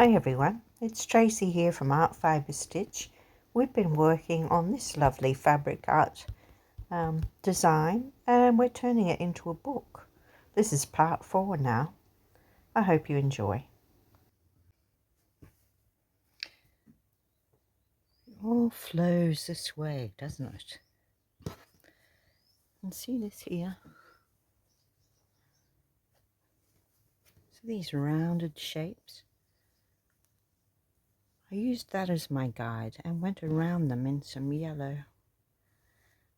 Hi everyone, it's Tracy here from Art Fibre Stitch. We've been working on this lovely fabric art design and we're turning it into a book. This is part 4 now. I hope you enjoy. It all flows this way, doesn't it? You can see this here. So these rounded shapes. I used that as my guide and went around them in some yellow.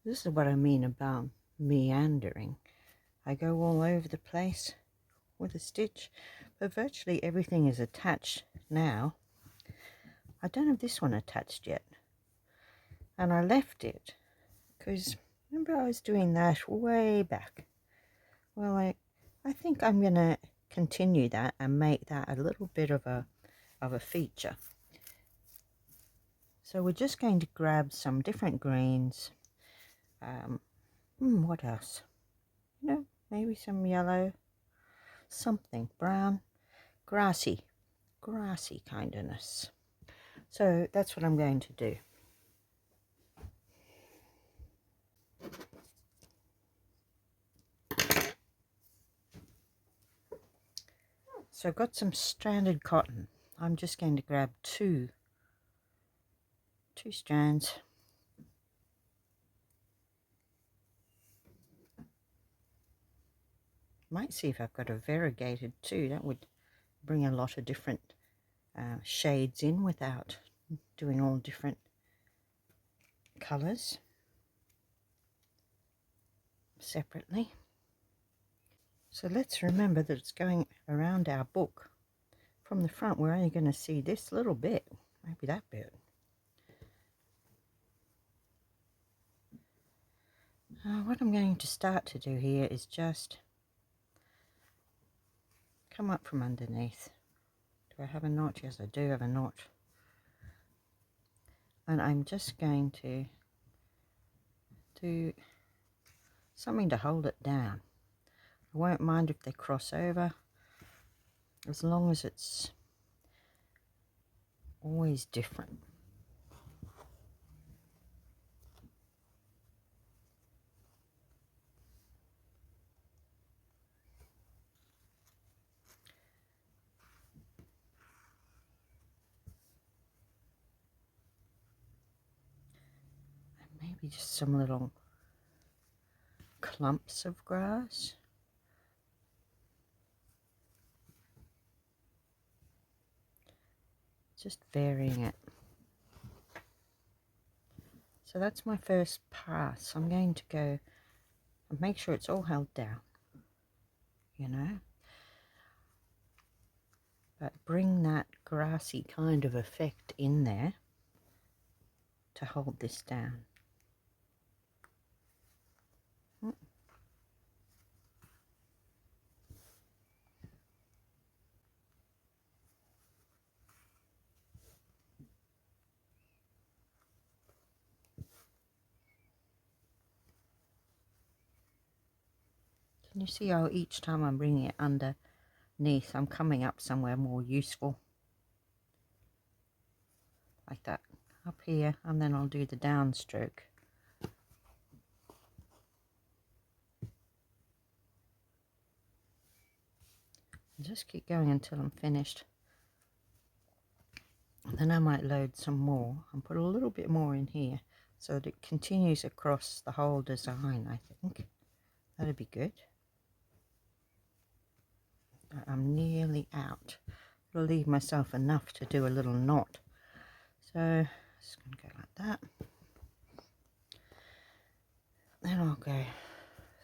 This is what I mean about meandering. I go all over the place with a stitch, but virtually everything is attached now. I don't have this one attached yet, and I left it because remember I was doing that way back. Well, I think I'm gonna continue that and make that a little bit of a feature. So we're just going to grab some different greens. What else? Maybe some yellow, something brown, grassy kindness. So that's what I'm going to do. So I've got some stranded cotton. I'm just going to grab two strands. Might see if I've got a variegated too. That would bring a lot of different shades in without doing all different colours separately. So let's remember that it's going around our book. From the front we're only going to see this little bit, maybe that bit. What I'm going to start to do here is just come up from underneath. Do I have a knot? Yes, I do have a knot. And I'm just going to do something to hold it down. I won't mind if they cross over, as long as it's always different. And maybe just some little clumps of grass. Just varying it. So that's my first pass. I'm going to go and make sure it's all held down, but bring that grassy kind of effect in there to hold this down. Can you see how each time I'm bringing it underneath, I'm coming up somewhere more useful? Like that, up here, and then I'll do the downstroke. Just keep going until I'm finished. And then I might load some more and put a little bit more in here so that it continues across the whole design. I think that'd be good. I'm nearly out. I'll leave myself enough to do a little knot. So just going to go like that. Then I'll go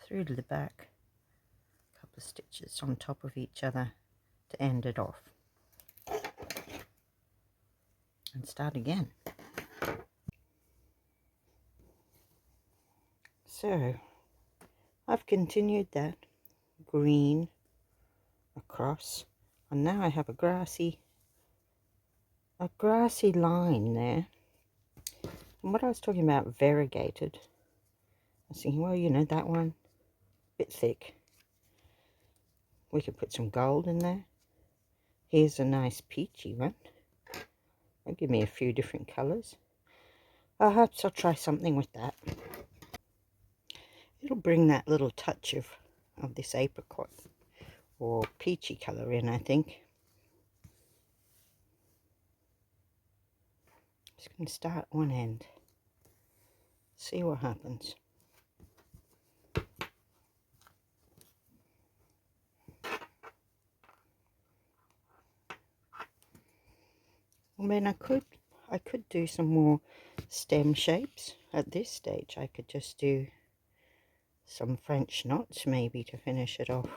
through to the back, a couple of stitches on top of each other to end it off. And start again. So I've continued that green across, and now I have a grassy line there. And what I was talking about, variegated, I was thinking, well, that one, a bit thick. We could put some gold in there. Here's a nice peachy one. It'll give me a few different colours. Perhaps I'll try something with that. It'll bring that little touch of this apricot or peachy colour in, I think. Just going to start one end. See what happens. I mean, I could do some more stem shapes at this stage. I could just do some French knots maybe to finish it off.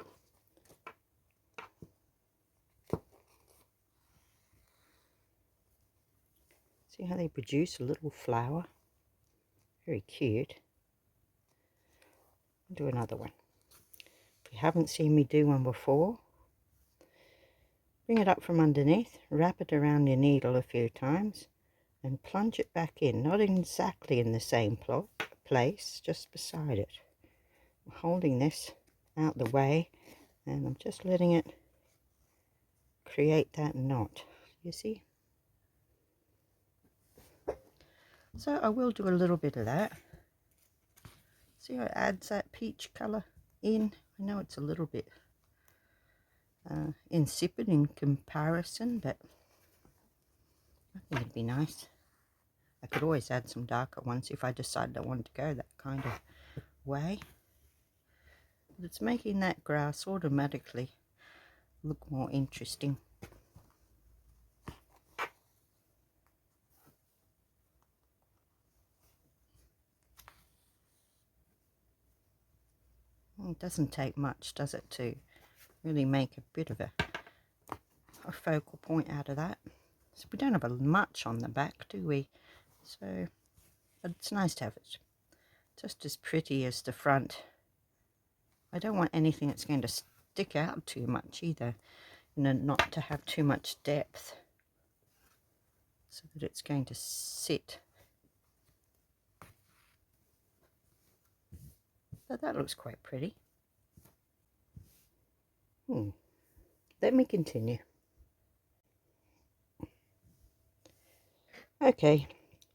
See how they produce a little flower? Very cute. I'll do another one. If you haven't seen me do one before, bring it up from underneath, wrap it around your needle a few times, and plunge it back in, not exactly in the same place, just beside it. I'm holding this out the way, and I'm just letting it create that knot, you see? So I will do a little bit of that. See how it adds that peach colour in? I know it's a little bit insipid in comparison, but I think it'd be nice. I could always add some darker ones if I decided I wanted to go that kind of way. But it's making that grass automatically look more interesting. It doesn't take much, does it, to really make a bit of a focal point out of that. So we don't have much on the back, do we? So but it's nice to have it just as pretty as the front. I don't want anything that's going to stick out too much either, you know, not to have too much depth, so that it's going to sit. But that looks quite pretty. Let me continue. Okay,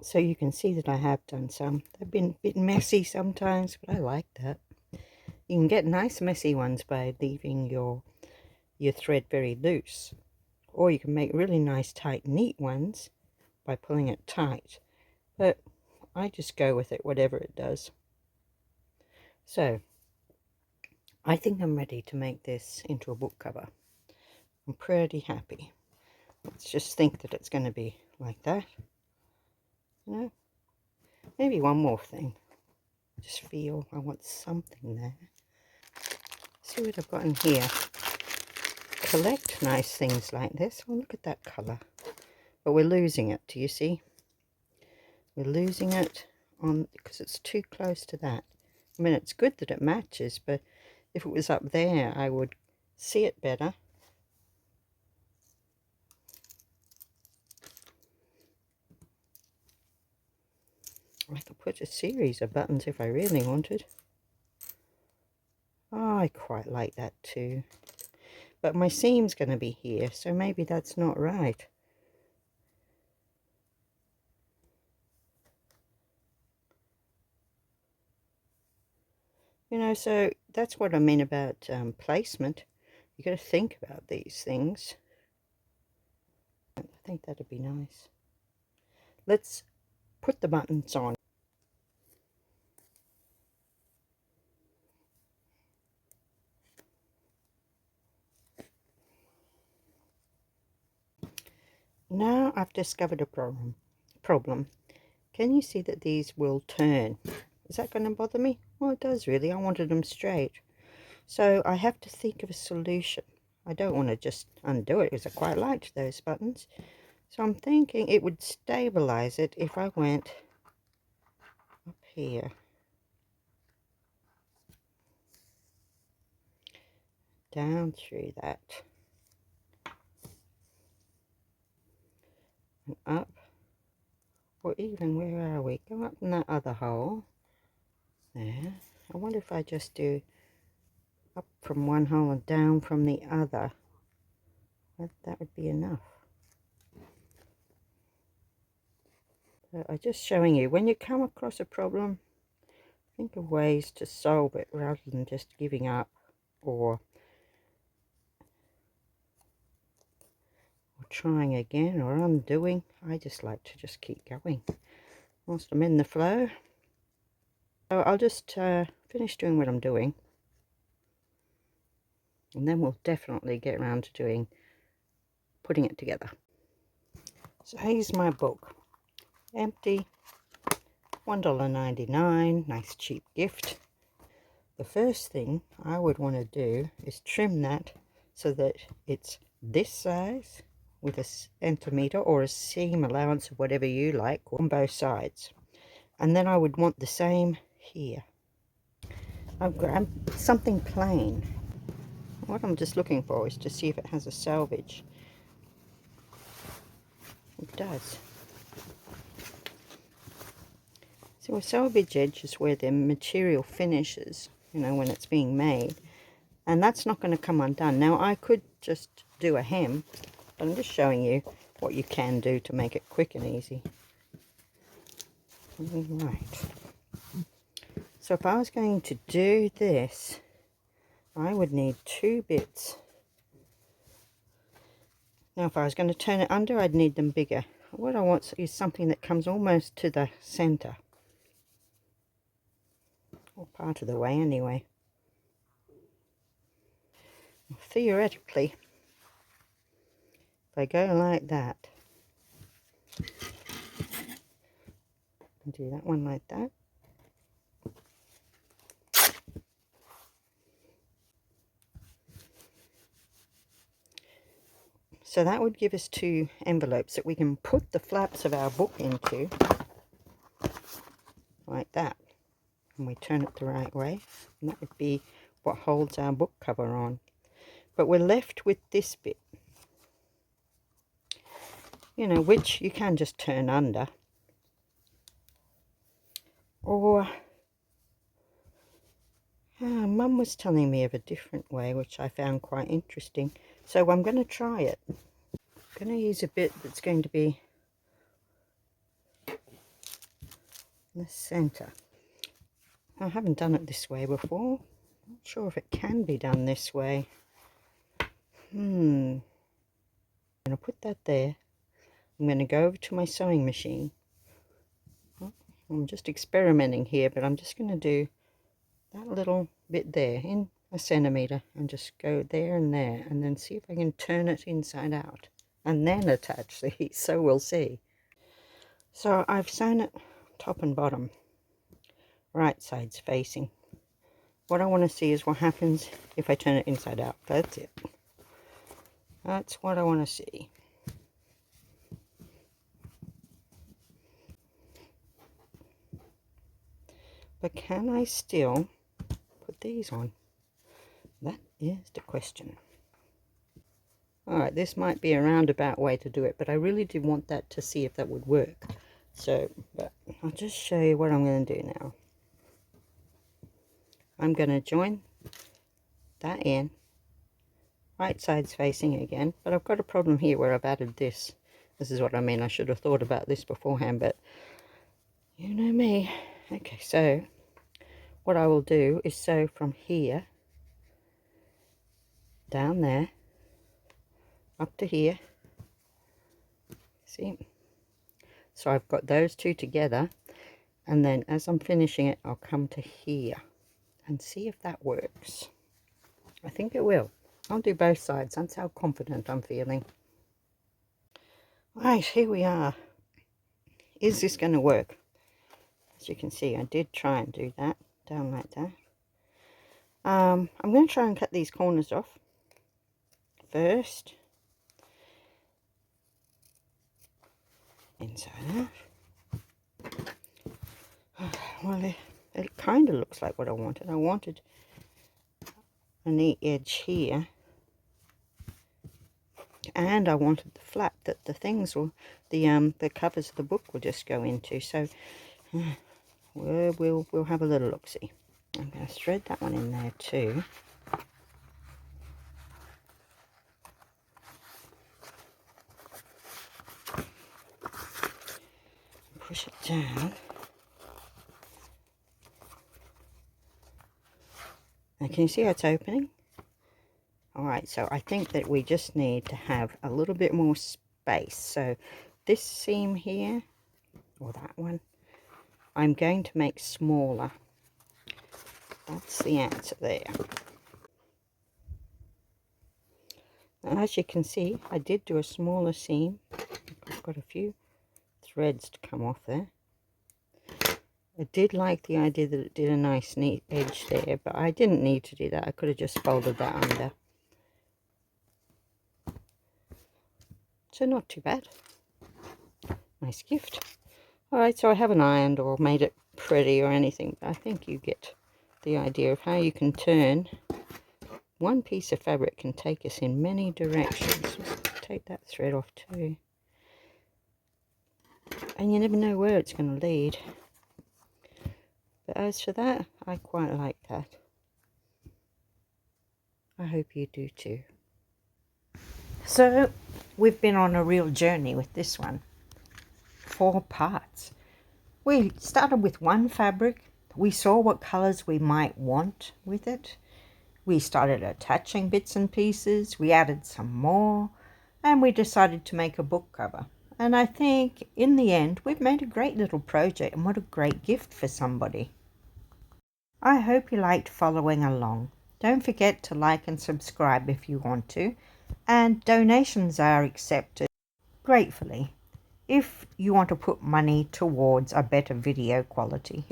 so you can see that I have done some. They've been a bit messy sometimes, but I like that. You can get nice messy ones by leaving your thread very loose, or you can make really nice tight neat ones by pulling it tight, but I just go with it whatever it does. So I think I'm ready to make this into a book cover. I'm pretty happy. Let's just think that it's going to be like that, you know. Maybe one more thing. Just feel I want something there. See what I've got in here. Collect nice things like this. Oh, look at that colour. But we're losing it, do you see? We're losing it on because it's too close to that. I mean, it's good that it matches, but if it was up there, I would see it better. I could put a series of buttons if I really wanted. Oh, I quite like that too. But my seam's going to be here, so maybe that's not right. You know, so that's what I mean about placement. You got to think about these things. I think that'd be nice. Let's put the buttons on. Now I've discovered a problem. Can you see that these will turn? Is that going to bother me? Well, it does really. I wanted them straight. So I have to think of a solution. I don't want to just undo it because I quite liked those buttons. So I'm thinking it would stabilize it if I went up here. Down through that. And up. Or even, where are we? Go up in that other hole. There. I wonder if I just do up from one hole and down from the other. that would be enough. So I'm just showing you, when you come across a problem, think of ways to solve it rather than just giving up or trying again or undoing. I just like to just keep going whilst I'm in the flow. So I'll just finish doing what I'm doing, and then we'll definitely get around to putting it together. So here's my book, empty, $1.99, nice cheap gift. The first thing I would want to do is trim that so that it's this size with a centimetre or a seam allowance of whatever you like on both sides. And then I would want the same here. I've grabbed something plain. What I'm just looking for is to see if it has a selvage. It does. So a selvage edge is where the material finishes, you know, when it's being made. And that's not going to come undone. Now I could just do a hem, but I'm just showing you what you can do to make it quick and easy. Right. So if I was going to do this, I would need 2 bits. Now if I was going to turn it under, I'd need them bigger. What I want is something that comes almost to the center. Or part of the way anyway. Theoretically, if I go like that, and do that one like that, so that would give us 2 envelopes that we can put the flaps of our book into, like that. And we turn it the right way, and that would be what holds our book cover on. But we're left with this bit, you know, which you can just turn under, or Mum was telling me of a different way which I found quite interesting, so I'm going to try it. I'm going to use a bit that's going to be in the center. I haven't done it this way before. Not sure if it can be done this way. I'm going to put that there. I'm going to go over to my sewing machine. I'm just experimenting here, but I'm just going to do that little bit there in a centimetre and just go there and there, and then see if I can turn it inside out and then attach these, so we'll see. So I've sewn it top and bottom, right sides facing. What I want to see is what happens if I turn it inside out. That's it. That's what I want to see. But can I still put these on? That is the question. Alright, this might be a roundabout way to do it, but I really did want that to see if that would work. So, but I'll just show you what I'm going to do now. I'm going to join that in, right sides facing again, but I've got a problem here where I've added this. This is what I mean, I should have thought about this beforehand, but you know me. Okay, so what I will do is sew from here, down there, up to here. See? So I've got those 2 together, and then as I'm finishing it, I'll come to here and see if that works. I think it will. I'll do both sides. That's how confident I'm feeling. Right, here we are. Is this going to work? As you can see, I did try and do that, down like that. I'm going to try and cut these corners off first. Inside out. Well, it kind of looks like what I wanted. I wanted a neat edge here, and I wanted the flap that the things will, the covers of the book will just go into. So we'll have a little look see. I'm going to thread that one in there too. push it down. Now can you see how it's opening? Alright, so I think that we just need to have a little bit more space. So this seam here, or that one, I'm going to make smaller. That's the answer there. Now, as you can see, I did do a smaller seam. I've got a few threads to come off there. I did like the idea that it did a nice neat edge there, but I didn't need to do that. I could have just folded that under. So not too bad. Nice gift. Alright, so I haven't ironed or made it pretty or anything, but I think you get the idea of how you can turn. One piece of fabric can take us in many directions. Let's take that thread off too. And you never know where it's going to lead. But as for that, I quite like that. I hope you do too. So, we've been on a real journey with this one. 4 parts. We started with one fabric. We saw what colours we might want with it. We started attaching bits and pieces. We added some more. And we decided to make a book cover. And I think, in the end, we've made a great little project. And what a great gift for somebody. I hope you liked following along. Don't forget to like and subscribe if you want to. And donations are accepted gratefully if you want to put money towards a better video quality.